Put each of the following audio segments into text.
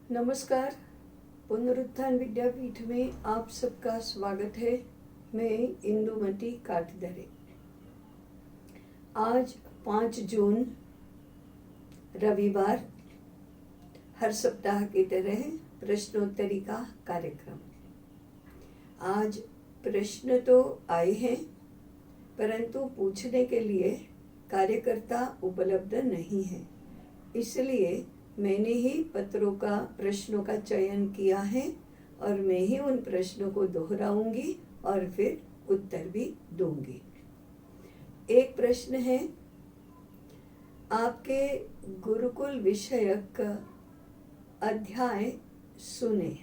नमस्कार। पुनरुत्थान विद्यापीठ में आप सबका स्वागत है। मैं इंदुमती काटदरे। आज 5 जून रविवार, हर सप्ताह की तरह प्रश्नोत्तरी का कार्यक्रम। आज प्रश्न तो आए हैं, परंतु पूछने के लिए कार्यकर्ता उपलब्ध नहीं है, इसलिए मैंने ही प्रश्नों का चयन किया है और मैं ही उन प्रश्नों को दोहराऊंगी और फिर उत्तर भी दूंगी। एक प्रश्न है, आपके गुरुकुल विषयक अध्याय सुने।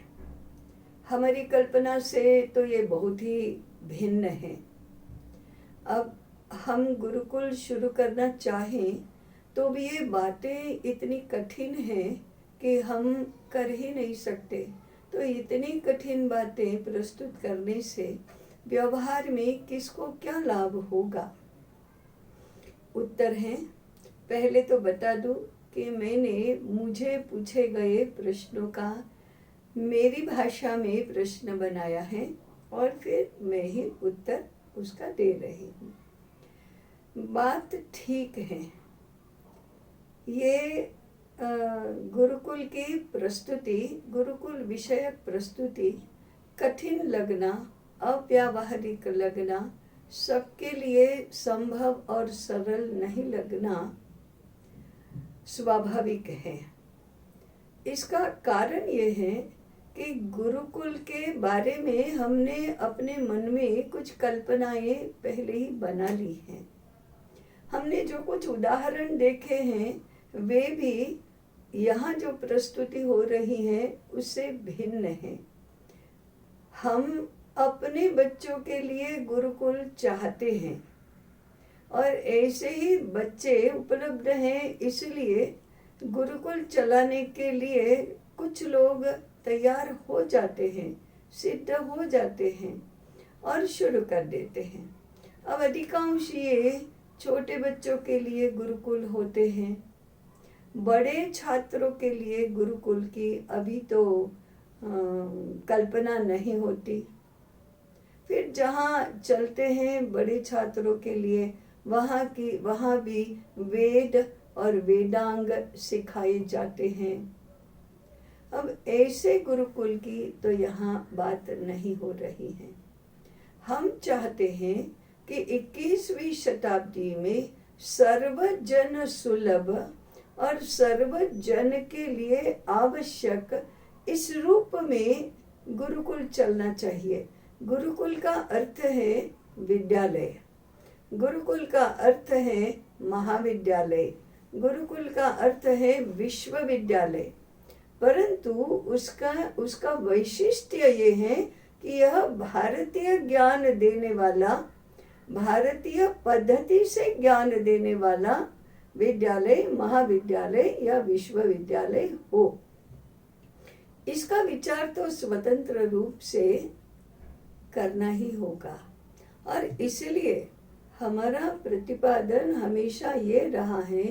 हमारी कल्पना से तो ये बहुत ही भिन्न है। अब हम गुरुकुल शुरू करना चाहें तो भी ये बातें इतनी कठिन हैं कि हम कर ही नहीं सकते। तो इतनी कठिन बातें प्रस्तुत करने से व्यवहार में किसको क्या लाभ होगा? उत्तर है, पहले तो बता दूं कि मैंने मुझे पूछे गए प्रश्नों का मेरी भाषा में प्रश्न बनाया है और फिर मैं ही उत्तर उसका दे रही हूँ। बात ठीक है। ये गुरुकुल की प्रस्तुति, गुरुकुल विषयक प्रस्तुति कठिन लगना, अव्यावहारिक लगना, सबके लिए संभव और सरल नहीं लगना स्वाभाविक है। इसका कारण ये है कि गुरुकुल के बारे में हमने अपने मन में कुछ कल्पनाएं पहले ही बना ली हैं। हमने जो कुछ उदाहरण देखे हैं वे भी यहाँ जो प्रस्तुति हो रही है उससे भिन्न है। हम अपने बच्चों के लिए गुरुकुल चाहते हैं और ऐसे ही बच्चे उपलब्ध हैं, इसलिए गुरुकुल चलाने के लिए कुछ लोग तैयार हो जाते हैं, सिद्ध हो जाते हैं और शुरू कर देते हैं। अब अधिकांश ये छोटे बच्चों के लिए गुरुकुल होते हैं। बड़े छात्रों के लिए गुरुकुल की अभी तो कल्पना नहीं होती। फिर जहाँ चलते हैं बड़े छात्रों के लिए, वहाँ भी वेद और वेदांग सिखाए जाते हैं। अब ऐसे गुरुकुल की तो यहाँ बात नहीं हो रही है। हम चाहते हैं कि 21वीं शताब्दी में सर्वजन सुलभ और सर्वजन के लिए आवश्यक इस रूप में गुरुकुल चलना चाहिए। गुरुकुल का अर्थ है विद्यालय, गुरुकुल का अर्थ है महाविद्यालय, गुरुकुल का अर्थ है विश्वविद्यालय। परंतु उसका वैशिष्ट्य ये है कि यह भारतीय ज्ञान देने वाला, भारतीय पद्धति से ज्ञान देने वाला विद्यालय, महाविद्यालय या विश्वविद्यालय हो। इसका विचार तो स्वतंत्र रूप से करना ही होगा और इसलिए हमारा प्रतिपादन हमेशा ये रहा है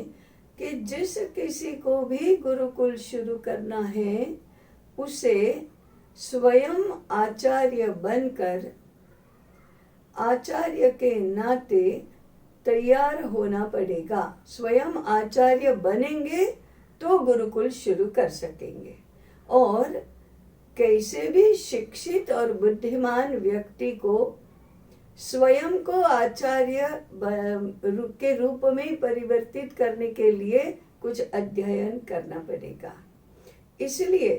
कि जिस किसी को भी गुरुकुल शुरू करना है उसे स्वयं आचार्य बनकर, आचार्य के नाते तैयार होना पड़ेगा। स्वयं आचार्य बनेंगे तो गुरुकुल शुरू कर सकेंगे। और कैसे भी शिक्षित और बुद्धिमान व्यक्ति को स्वयं को आचार्य के रूप में परिवर्तित करने के लिए कुछ अध्ययन करना पड़ेगा। इसलिए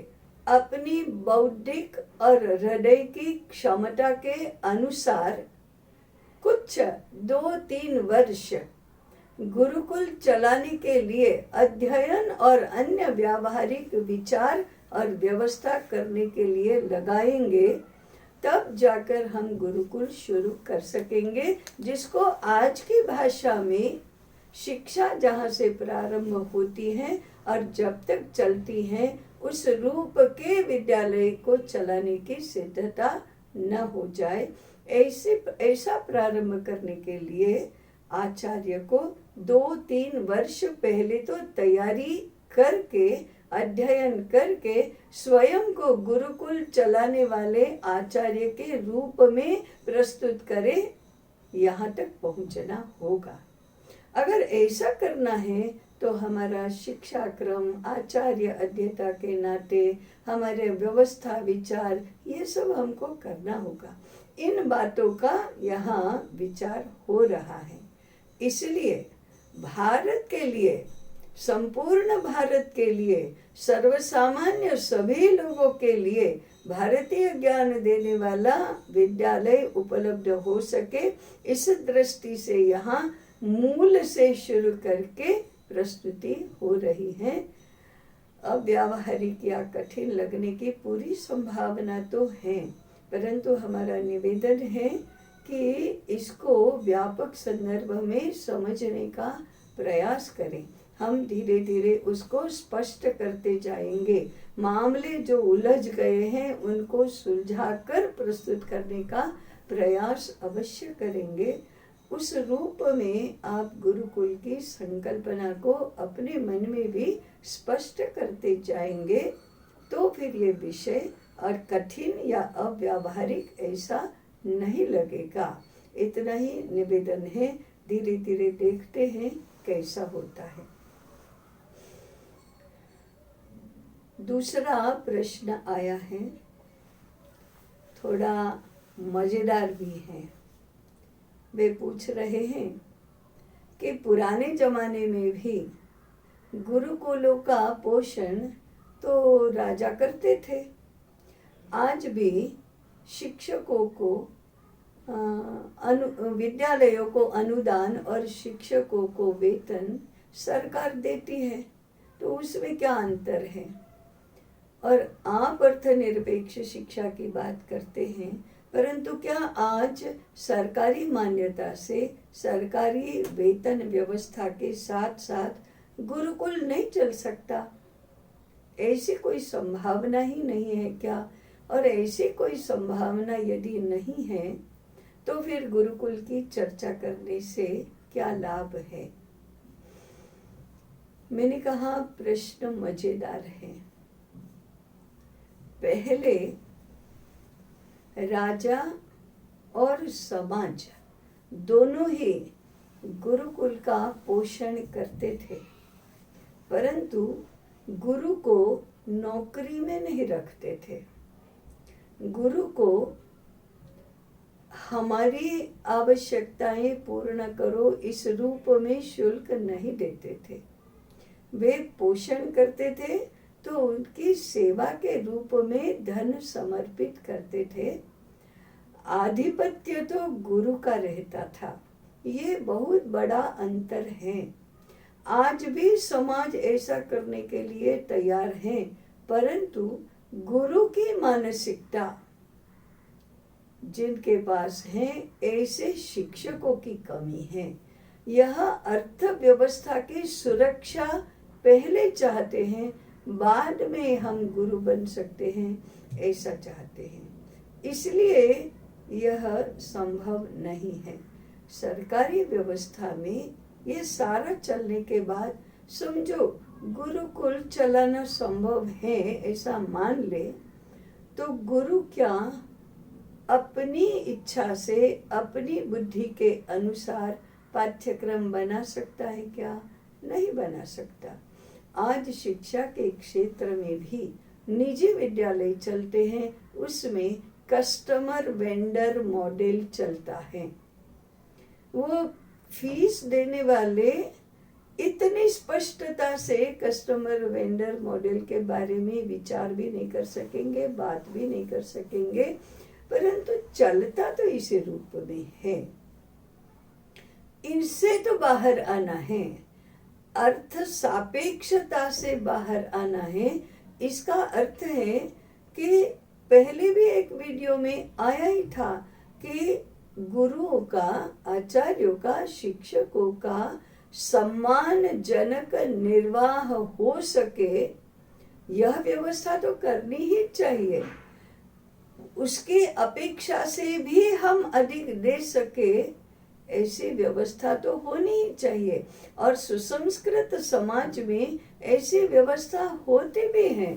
अपनी बौद्धिक और हृदय की क्षमता के अनुसार कुछ 2-3 वर्ष गुरुकुल चलाने के लिए अध्ययन और अन्य व्यावहारिक विचार और व्यवस्था करने के लिए लगाएंगे, तब जाकर हम गुरुकुल शुरू कर सकेंगे, जिसको आज की भाषा में शिक्षा जहाँ से प्रारंभ होती है और जब तक चलती है उस रूप के विद्यालय को चलाने की सिद्धता न हो जाए। ऐसा प्रारंभ करने के लिए आचार्य को 2-3 वर्ष पहले तो तैयारी करके अध्ययन करके स्वयं को गुरुकुल चलाने वाले आचार्य के रूप में प्रस्तुत करे, यहाँ तक पहुंचना होगा। अगर ऐसा करना है तो हमारा शिक्षा क्रम, आचार्य अध्येता के नाते हमारे व्यवस्था, विचार, ये सब हमको करना होगा। इन बातों का यहाँ विचार हो रहा है। इसलिए भारत के लिए, संपूर्ण भारत के लिए, सर्वसामान्य सभी लोगों के लिए भारतीय ज्ञान देने वाला विद्यालय उपलब्ध हो सके, इस दृष्टि से यहाँ मूल से शुरू करके प्रस्तुति हो रही है। अब व्यावहारिक या कठिन लगने की पूरी संभावना तो है, परंतु हमारा निवेदन है कि इसको व्यापक संदर्भ में समझने का प्रयास करें। हम धीरे धीरे उसको स्पष्ट करते जाएंगे। मामले जो उलझ गए हैं उनको सुलझाकर प्रस्तुत करने का प्रयास अवश्य करेंगे। उस रूप में आप गुरुकुल की संकल्पना को अपने मन में भी स्पष्ट करते जाएंगे, तो फिर ये विषय और कठिन या अव्यावहारिक ऐसा नहीं लगेगा। इतना ही निवेदन है। धीरे धीरे देखते हैं कैसा होता है। दूसरा प्रश्न आया है, थोड़ा मजेदार भी है। वे पूछ रहे हैं कि पुराने जमाने में भी गुरुकुलों का पोषण तो राजा करते थे। आज भी शिक्षकों को विद्यालयों को अनुदान और शिक्षकों को वेतन सरकार देती है, तो उसमें क्या अंतर है? और आप अर्थनिरपेक्ष शिक्षा की बात करते हैं, परंतु क्या आज सरकारी मान्यता से, सरकारी वेतन व्यवस्था के साथ साथ गुरुकुल नहीं चल सकता? ऐसी कोई संभावना ही नहीं है क्या? और ऐसी कोई संभावना यदि नहीं है तो फिर गुरुकुल की चर्चा करने से क्या लाभ है? मैंने कहा प्रश्न मजेदार है। पहले राजा और समाज दोनों ही गुरुकुल का पोषण करते थे, परंतु गुरु को नौकरी में नहीं रखते थे। गुरु को हमारी आवश्यकताएं पूर्ण करो इस रूप में शुल्क नहीं देते थे। वे पोषण करते थे तो उनकी सेवा के रूप में धन समर्पित करते थे। आधिपत्य तो गुरु का रहता था। ये बहुत बड़ा अंतर है। आज भी समाज ऐसा करने के लिए तैयार है, परंतु गुरु की मानसिकता जिनके पास है, ऐसे शिक्षकों की कमी है। यह अर्थव्यवस्था की सुरक्षा पहले चाहते हैं, बाद में हम गुरु बन सकते हैं, ऐसा चाहते हैं। इसलिए यह संभव नहीं है। सरकारी व्यवस्था में ये सारा चलने के बाद समझो गुरुकुल चलाना संभव है, ऐसा मान ले, तो गुरु क्या अपनी इच्छा से, अपनी बुद्धि के अनुसार पाठ्यक्रम बना सकता है क्या? नहीं बना सकता। आज शिक्षा के क्षेत्र में भी निजी विद्यालय चलते हैं, उसमें कस्टमर वेंडर मॉडल चलता है। वो फीस देने वाले इतनी स्पष्टता से कस्टमर वेंडर मॉडल के बारे में विचार भी नहीं कर सकेंगे, बात भी नहीं कर सकेंगे, परंतु चलता तो इसी रूप में है। इनसे तो बाहर आना है, अर्थ सापेक्षता से बाहर आना है। इसका अर्थ है कि पहले भी एक वीडियो में आया ही था कि गुरुओं का, आचार्यों का, शिक्षकों का सम्मानजनक निर्वाह हो सके, यह व्यवस्था तो करनी ही चाहिए। उसकी अपेक्षा से भी हम अधिक दे सके, ऐसी व्यवस्था तो होनी ही चाहिए, और सुसंस्कृत समाज में ऐसी व्यवस्था होती भी है।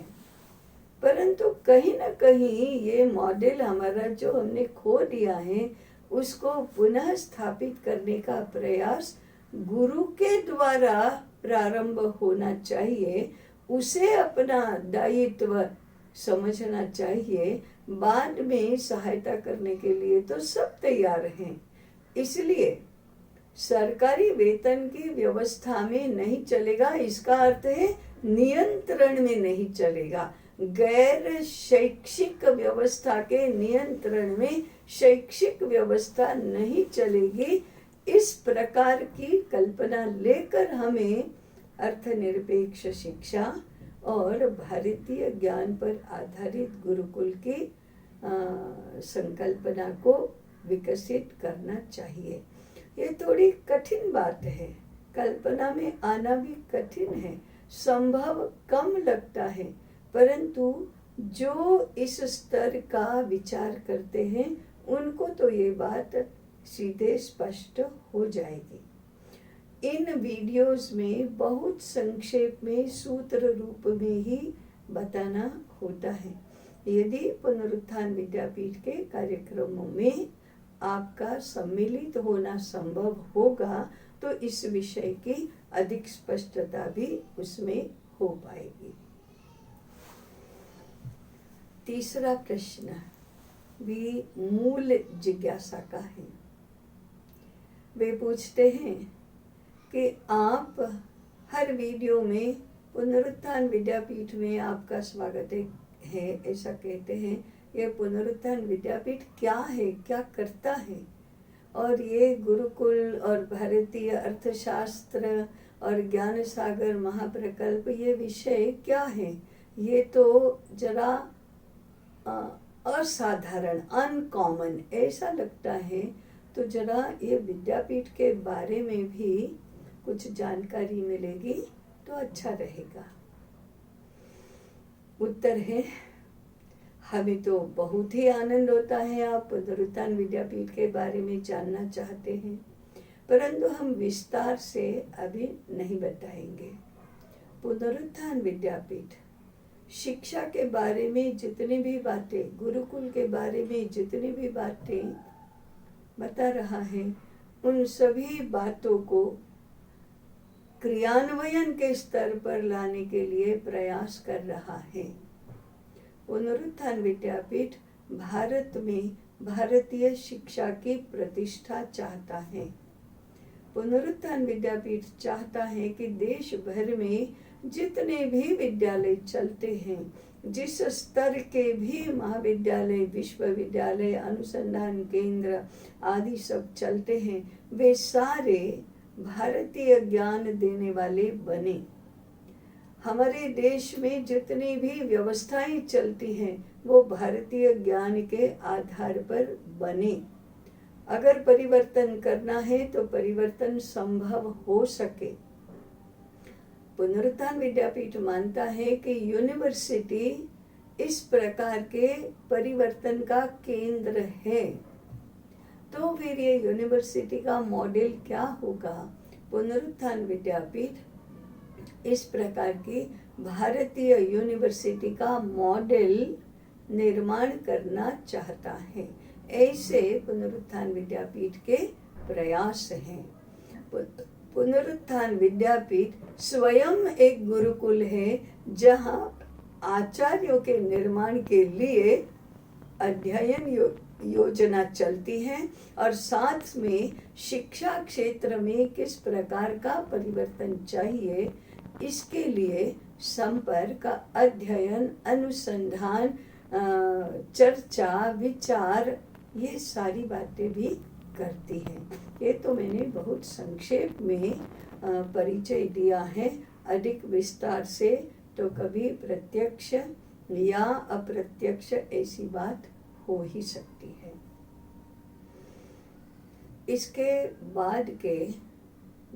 परंतु कहीं ना कहीं ये मॉडल हमारा जो हमने खो दिया है, उसको पुनः स्थापित करने का प्रयास गुरु के द्वारा प्रारंभ होना चाहिए। उसे अपना दायित्व समझना चाहिए। बाद में सहायता करने के लिए तो सब तैयार हैं। इसलिए सरकारी वेतन की व्यवस्था में नहीं चलेगा, इसका अर्थ है नियंत्रण में नहीं चलेगा। गैर शैक्षिक व्यवस्था के नियंत्रण में शैक्षिक व्यवस्था नहीं चलेगी। इस प्रकार की कल्पना लेकर हमें अर्थनिरपेक्ष शिक्षा और भारतीय ज्ञान पर आधारित गुरुकुल की संकल्पना को विकसित करना चाहिए। ये थोड़ी कठिन बात है, कल्पना में आना भी कठिन है, संभव कम लगता है, परंतु जो इस स्तर का विचार करते हैं उनको तो ये बात सीधे स्पष्ट हो जाएगी। इन वीडियोस में बहुत संक्षेप में सूत्र रूप में ही बताना होता है। यदि पुनरुत्थान विद्यापीठ के कार्यक्रमों में आपका सम्मिलित होना संभव होगा तो इस विषय की अधिक स्पष्टता भी उसमें हो पाएगी। तीसरा प्रश्न भी मूल जिज्ञासा का है। वे पूछते हैं कि आप हर वीडियो में पुनरुत्थान विद्यापीठ में आपका स्वागत है ऐसा कहते हैं। ये पुनरुत्थान विद्यापीठ क्या है, क्या करता है, और ये गुरुकुल और भारतीय अर्थशास्त्र और ज्ञान सागर महाप्रकल्प ये विषय क्या है, ये तो जरा असाधारण, अनकॉमन ऐसा लगता है। तो जरा ये विद्यापीठ के बारे में भी कुछ जानकारी मिलेगी तो अच्छा रहेगा। उत्तर है, हमें तो बहुत ही आनंद होता है आप पुनरुत्थान विद्यापीठ के बारे में जानना चाहते हैं, परंतु हम विस्तार से अभी नहीं बताएंगे। पुनरुत्थान विद्यापीठ शिक्षा के बारे में जितनी भी बातें, गुरुकुल के बारे में जितनी भी बातें बता रहा है, उन सभी बातों को क्रियान्वयन के स्तर पर लाने के लिए प्रयास कर रहा है। पुनरुत्थान विद्यापीठ भारत में भारतीय शिक्षा की प्रतिष्ठा चाहता है। पुनरुत्थान विद्यापीठ चाहता है कि देश भर में जितने भी विद्यालय चलते हैं, जिस स्तर के भी महाविद्यालय, विश्वविद्यालय, अनुसंधान केंद्र आदि सब चलते हैं, वे सारे भारतीय ज्ञान देने वाले बने। हमारे देश में जितनी भी व्यवस्थाएं चलती हैं वो भारतीय ज्ञान के आधार पर बने। अगर परिवर्तन करना है तो परिवर्तन संभव हो सके। पुनरुत्थान विद्यापीठ मानता है कि यूनिवर्सिटी इस प्रकार के परिवर्तन का केंद्र है। तो फिर ये यूनिवर्सिटी का मॉडल क्या होगा? पुनरुत्थान विद्यापीठ इस प्रकार की भारतीय यूनिवर्सिटी का मॉडल निर्माण करना चाहता है। ऐसे पुनरुत्थान विद्यापीठ के प्रयास हैं। पुनरुत्थान विद्यापीठ स्वयं एक गुरुकुल है जहां आचार्यों के निर्माण के लिए अध्ययन योजना चलती है और साथ में शिक्षा क्षेत्र में किस प्रकार का परिवर्तन चाहिए इसके लिए संपर्क, अध्ययन, अनुसंधान, चर्चा, विचार, ये सारी बातें भी करती हैं। ये तो मैंने बहुत संक्षेप में परिचय दिया है। अधिक विस्तार से तो कभी प्रत्यक्ष या अप्रत्यक्ष ऐसी बात हो ही सकती है। इसके बाद के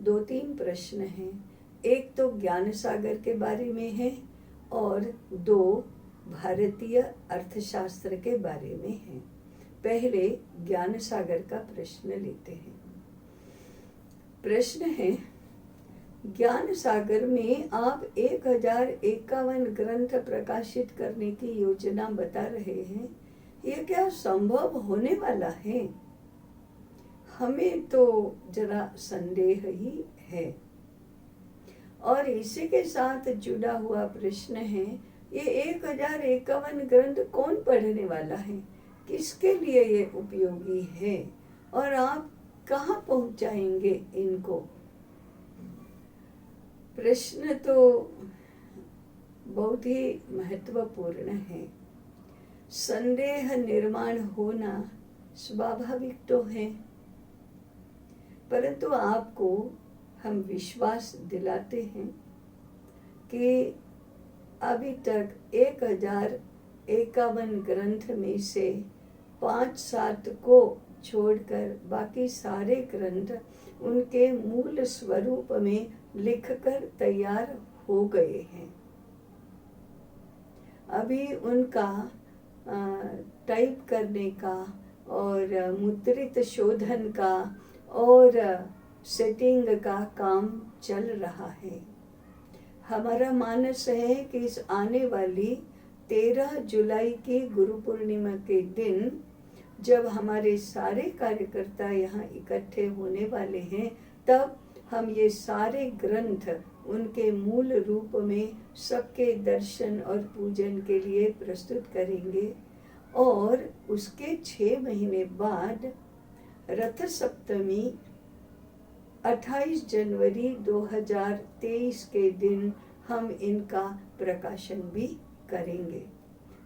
2-3 प्रश्न हैं। एक तो ज्ञान सागर के बारे में है और 2 भारतीय अर्थशास्त्र के बारे में है। पहले ज्ञान सागर का प्रश्न लेते हैं। प्रश्न है, ज्ञान सागर में आप 1051 ग्रंथ प्रकाशित करने की योजना बता रहे हैं, ये क्या संभव होने वाला है? हमें तो जरा संदेह ही है। और इसी के साथ जुड़ा हुआ प्रश्न है, ये 1051 ग्रंथ कौन पढ़ने वाला है, किसके लिए ये उपयोगी है, और आप कहाँ पहुंचाएंगे इनको? प्रश्न तो बहुत ही महत्वपूर्ण है। संदेह निर्माण होना स्वाभाविक तो है, परंतु आपको हम विश्वास दिलाते हैं कि अभी तक 1051 ग्रंथ में से 5-7 को छोड़कर बाकी सारे ग्रंथ उनके मूल स्वरूप में लिखकर तैयार हो गए हैं। अभी उनका टाइप करने का और मुद्रित शोधन का और सेटिंग का काम चल रहा है। हमारा मानस है कि इस आने वाली 13 जुलाई की गुरु पूर्णिमा के दिन, जब हमारे सारे कार्यकर्ता यहाँ इकट्ठे होने वाले हैं, तब हम ये सारे ग्रंथ उनके मूल रूप में सबके दर्शन और पूजन के लिए प्रस्तुत करेंगे। और उसके 6 महीने बाद रथ सप्तमी 28 जनवरी 2023 के दिन हम इनका प्रकाशन भी करेंगे।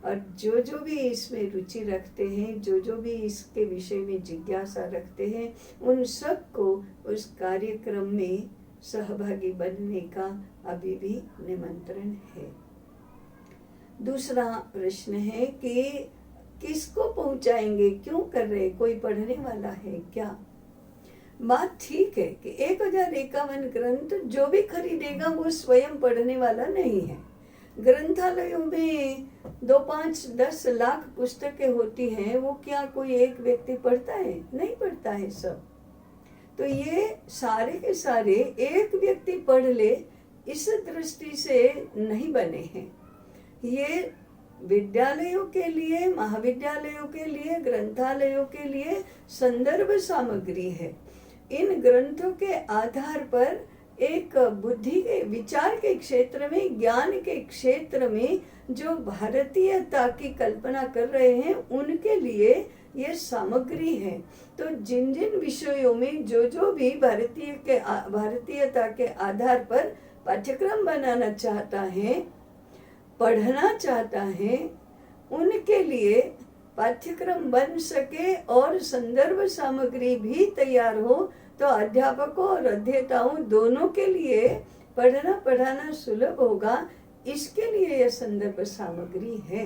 और जो भी इसमें रुचि रखते हैं, जो भी इसके विषय में जिज्ञासा रखते हैं, उन सबको उस कार्यक्रम में सहभागी बनने का अभी भी निमंत्रण है। दूसरा प्रश्न है कि किसको पहुंचाएंगे, क्यों कर रहे, कोई पढ़ने वाला है क्या? बात ठीक है कि 1051 ग्रंथ जो भी खरीदेगा वो स्वयं पढ़ने वाला नहीं है। ग्रंथालयों में 2, 5, 10 लाख पुस्तकें होती हैं, वो क्या कोई एक व्यक्ति पढ़ता है? नहीं पढ़ता है सब। तो ये सारे के सारे एक व्यक्ति पढ़ ले, इस दृष्टि से नहीं बने हैं। ये विद्यालयों के लिए, महाविद्यालयों के लिए, ग्रंथालयों के लिए संदर्भ सामग्री है। इन ग्रंथों के आधार पर एक बुद्धि के, विचार के क्षेत्र में, ज्ञान के क्षेत्र में जो भारतीयता की कल्पना कर रहे हैं, उनके लिए ये सामग्री है। तो जिन जिन विषयों में जो भी भारतीयता के आधार पर पाठ्यक्रम बनाना चाहता है, पढ़ना चाहता है, उनके लिए पाठ्यक्रम बन सके और संदर्भ सामग्री भी तैयार हो, तो अध्यापकों और अध्येताओं दोनों के लिए पढ़ना पढ़ाना सुलभ होगा। इसके लिए यह संदर्भ सामग्री है।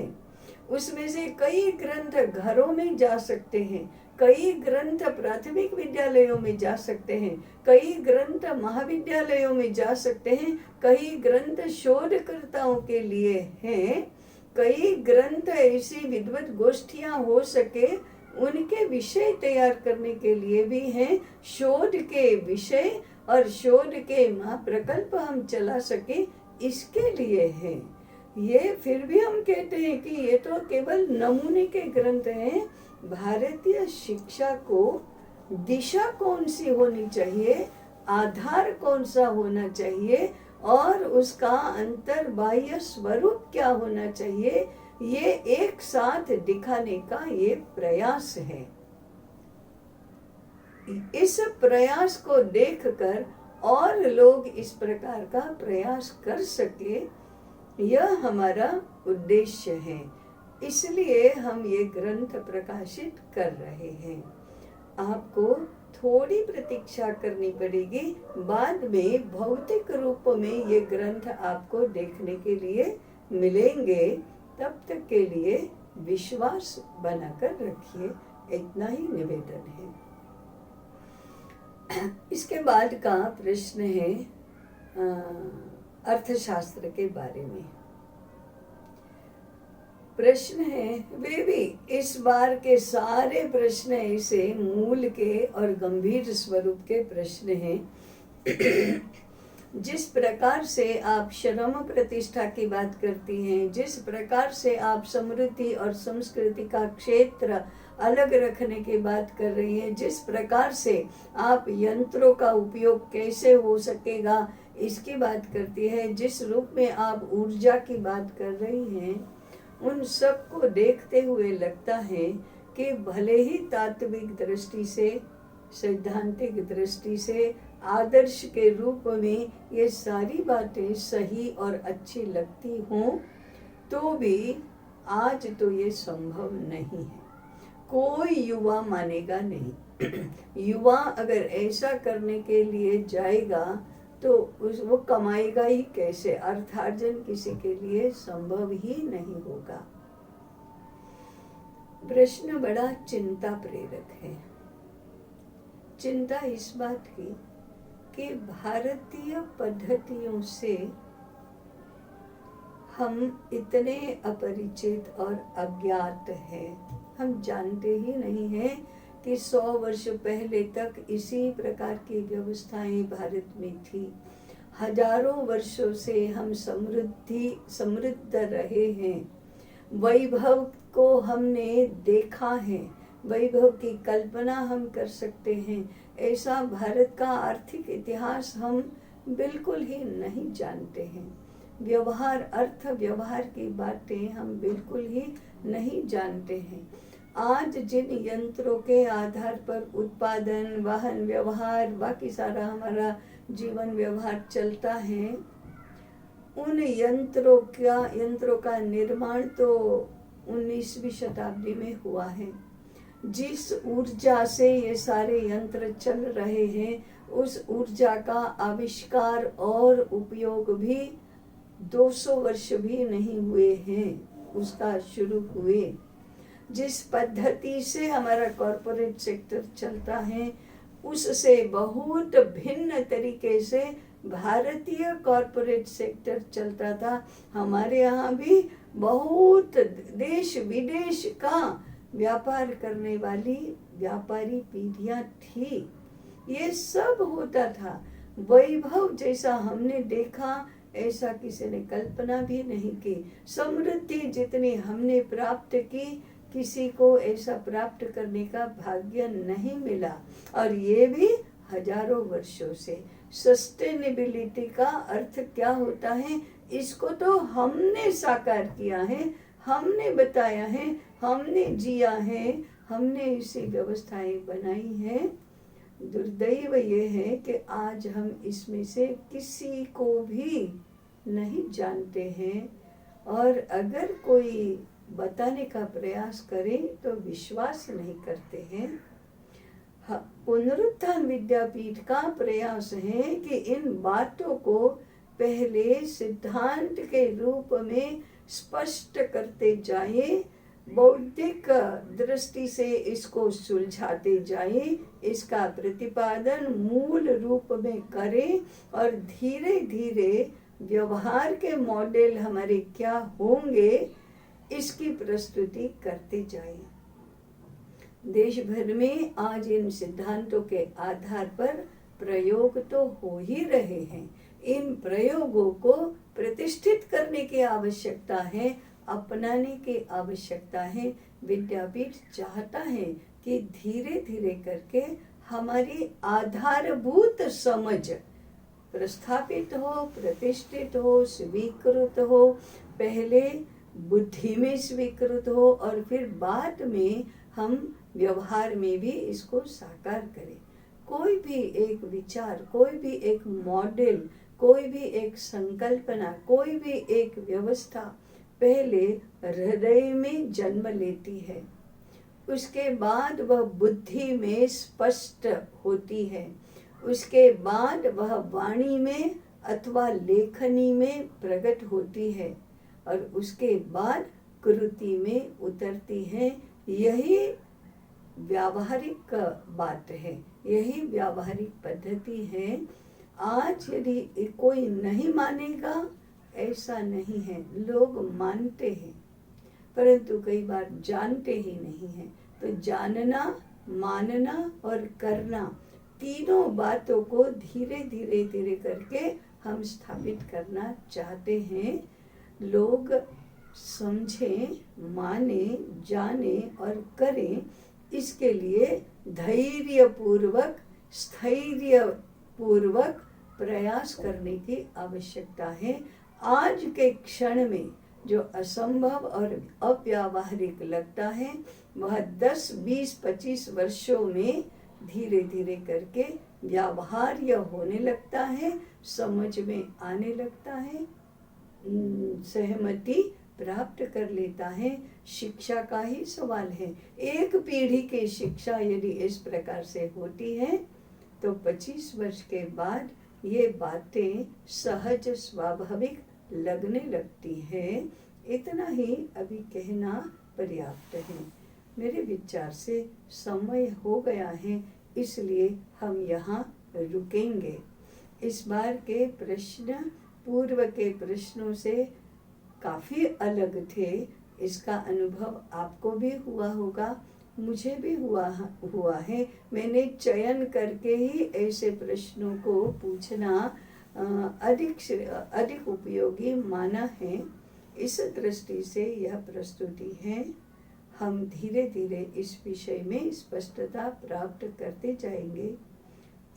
उसमें से कई ग्रंथ घरों में जा सकते हैं, कई ग्रंथ प्राथमिक विद्यालयों में जा सकते हैं, कई ग्रंथ महाविद्यालयों में जा सकते हैं, कई ग्रंथ शोधकर्ताओं के लिए हैं, कई ग्रंथ ऐसी विद्वत गोष्ठियां हो सके उनके विषय तैयार करने के लिए भी हैं। शोध के विषय और शोध के महाप्रकल्प हम चला सके, इसके लिए है। ये फिर भी हम कहते हैं कि ये तो केवल नमूने के ग्रंथ हैं। भारतीय शिक्षा को दिशा कौन सी होनी चाहिए, आधार कौन सा होना चाहिए और उसका अंतर्बाह्य स्वरूप क्या होना चाहिए, ये एक साथ दिखाने का ये प्रयास है। इस प्रयास को देखकर और लोग इस प्रकार का प्रयास कर सके, यह हमारा उद्देश्य है। इसलिए हम ये ग्रंथ प्रकाशित कर रहे हैं। आपको थोड़ी प्रतीक्षा करनी पड़ेगी, बाद में भौतिक रूप में ये ग्रंथ आपको देखने के लिए मिलेंगे। तब तक के लिए विश्वास बनाकर रखिए, इतना ही निवेदन है। इसके बाद का प्रश्न है अर्थशास्त्र के बारे में। प्रश्न हैं वे भी इस बार के सारे प्रश्न ऐसे मूल के और गंभीर स्वरूप के प्रश्न हैं। जिस प्रकार से आप श्रम प्रतिष्ठा की बात करती हैं, जिस प्रकार से आप समृद्धि और संस्कृति का क्षेत्र अलग रखने की बात कर रही हैं, जिस प्रकार से आप यंत्रों का उपयोग कैसे हो सकेगा इसकी बात करती है, जिस रूप में आप ऊर्जा की बात कर रही हैं, उन सब को देखते हुए लगता है कि भले ही तात्विक दृष्टि से, सैद्धांतिक दृष्टि से, आदर्श के रूप में ये सारी बातें सही और अच्छी लगती हों, तो भी आज तो ये संभव नहीं है। कोई युवा मानेगा नहीं। युवा अगर ऐसा करने के लिए जाएगा तो वो कमाएगा ही कैसे? अर्थार्जन किसी के लिए संभव ही नहीं होगा। प्रश्न बड़ा चिंता प्रेरक है। चिंता इस बात की कि भारतीय पद्धतियों से हम इतने अपरिचित और अज्ञात हैं। हम जानते ही नहीं हैं कि 100 वर्ष पहले तक इसी प्रकार की व्यवस्थाएं भारत में थी। हजारों वर्षों से हम समृद्ध रहे हैं। वैभव को हमने देखा है, वैभव की कल्पना हम कर सकते हैं। ऐसा भारत का आर्थिक इतिहास हम बिल्कुल ही नहीं जानते हैं। व्यवहार, अर्थ व्यवहार की बातें हम बिल्कुल ही नहीं जानते हैं। आज जिन यंत्रों के आधार पर उत्पादन, वाहन व्यवहार, बाकी सारा हमारा जीवन व्यवहार चलता है, उन यंत्रों का निर्माण तो 19वीं शताब्दी में हुआ है। जिस ऊर्जा से ये सारे यंत्र चल रहे हैं, उस ऊर्जा का आविष्कार और उपयोग भी 200 वर्ष भी नहीं हुए हैं उसका शुरू हुए। जिस पद्धति से हमारा कॉरपोरेट सेक्टर चलता है, उससे बहुत भिन्न तरीके से भारतीय कॉरपोरेट सेक्टर चलता था। हमारे यहाँ भी बहुत देश विदेश का व्यापार करने वाली व्यापारी पीढ़ियां थी। ये सब होता था। वैभव जैसा हमने देखा ऐसा किसी ने कल्पना भी नहीं की। समृद्धि जितनी हमने प्राप्त की, किसी को ऐसा प्राप्त करने का भाग्य नहीं मिला। और ये भी हजारों वर्षों से। सस्टेनेबिलिटी का अर्थ क्या होता है, इसको तो हमने साकार किया है, हमने बताया है, हमने जिया है, हमने इसी व्यवस्थाएं बनाई हैं। दुर्दैव ये है कि आज हम इसमें से किसी को भी नहीं जानते हैं, और अगर कोई बताने का प्रयास करे तो विश्वास नहीं करते हैं। पुनरुत्थान विद्यापीठ का प्रयास है कि इन बातों को पहले सिद्धांत के रूप में स्पष्ट करते जाए, बौद्धिक दृष्टि से इसको सुलझाते जाए, इसका प्रतिपादन मूल रूप में करें, और धीरे धीरे व्यवहार के मॉडल हमारे क्या होंगे इसकी प्रस्तुति करते जाएं। देश भर में आज इन सिद्धांतों के आधार पर प्रयोग तो हो ही रहे हैं। इन प्रयोगों को प्रतिष्ठित करने की आवश्यकता है, अपनाने की आवश्यकता है। विद्यापीठ चाहता है कि धीरे धीरे करके हमारी आधारभूत समझ प्रस्थापित हो, प्रतिष्ठित हो, स्वीकृत हो। पहले बुद्धि में स्वीकृत हो और फिर बाद में हम व्यवहार में भी इसको साकार करें। कोई भी एक विचार, कोई भी एक मॉडल, कोई भी एक संकल्पना, कोई भी एक व्यवस्था पहले हृदय में जन्म लेती है, उसके बाद वह बुद्धि में स्पष्ट होती है, उसके बाद वह वाणी में अथवा लेखनी में प्रकट होती है, और उसके बाद कृति में उतरती है। यही व्यावहारिक बात है, यही व्यावहारिक पद्धति है। आज यदि कोई नहीं मानेगा, ऐसा नहीं है, लोग मानते हैं। परंतु कई बार जानते ही नहीं हैं। तो जानना, मानना और करना, तीनों बातों को धीरे धीरे धीरे करके हम स्थापित करना चाहते हैं। लोग समझें, माने, जाने और करें, इसके लिए धैर्य पूर्वक, स्थैर्य पूर्वक प्रयास करने की आवश्यकता है। आज के क्षण में जो असंभव और अव्यावहारिक लगता है, वह 10, 20, 25 वर्षों में धीरे धीरे करके व्यवहार्य होने लगता है, समझ में आने लगता है, सहमति प्राप्त कर लेता है। शिक्षा का ही सवाल है। एक पीढ़ी की शिक्षा यदि इस प्रकार से होती है तो 25 वर्ष के बाद ये बातें सहज स्वाभाविक लगने लगती है। इतना ही अभी कहना पर्याप्त है। मेरे विचार से समय हो गया है, इसलिए हम यहाँ रुकेंगे। इस बार के प्रश्न पूर्व के प्रश्नों से काफ़ी अलग थे। इसका अनुभव आपको भी हुआ होगा, मुझे भी हुआ है। मैंने चयन करके ही ऐसे प्रश्नों को पूछना अधिक उपयोगी माना है। इस दृष्टि से यह प्रस्तुति है। हम धीरे धीरे इस विषय में स्पष्टता प्राप्त करते जाएंगे।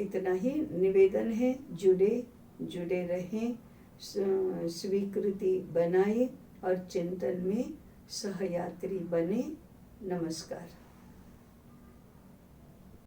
इतना ही निवेदन है। जुड़े रहें, स्वीकृति बनाए और चिंतन में सहयात्री बने। नमस्कार।